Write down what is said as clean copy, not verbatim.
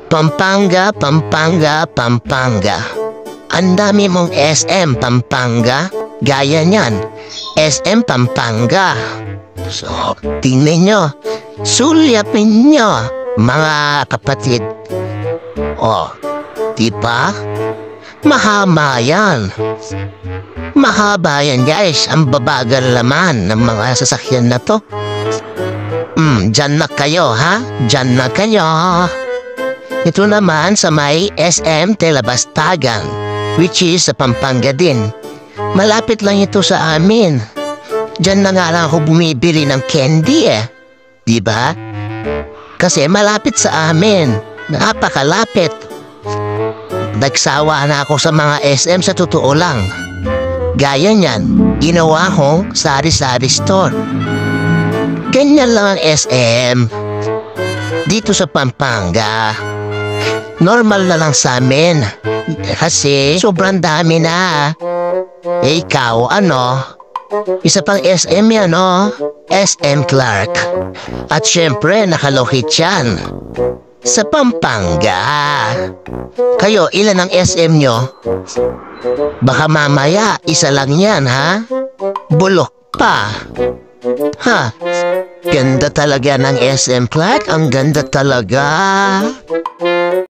Pampanga, Pampanga, Pampanga. Ang dami mong SM Pampanga. Gaya niyan, SM Pampanga. So, tingnan nyo. Sulyapin nyo, mga kapatid. O, diba? Mahaba yan. Mahaba yan, guys. Ang babagal naman ng mga sasakyan na to. Dyan na kayo, ha? Dyan na kayo. Ito naman sa may SM Telebastagan, which is sa Pampanga din. Malapit lang ito sa amin. Diyan na nga lang ako bumibili ng candy Diba? Kasi malapit sa amin. Napakalapit. Nagsawa na ako sa mga SM sa totoo lang. Gaya niyan, ginawa kong sari-sari store. Ganyan lang ang SM. Dito sa Pampanga. Normal na lang sa amin. Kasi sobrang dami na. Ikaw, ano? Isa pang SM yan, no? SM Clark. At syempre, nakalokit yan sa Pampanga. Kayo, ilan ang SM nyo? Baka mamaya, isa lang yan, ha? Bulok pa. Ha? Ganda talaga ng SM Clark. Ang ganda talaga.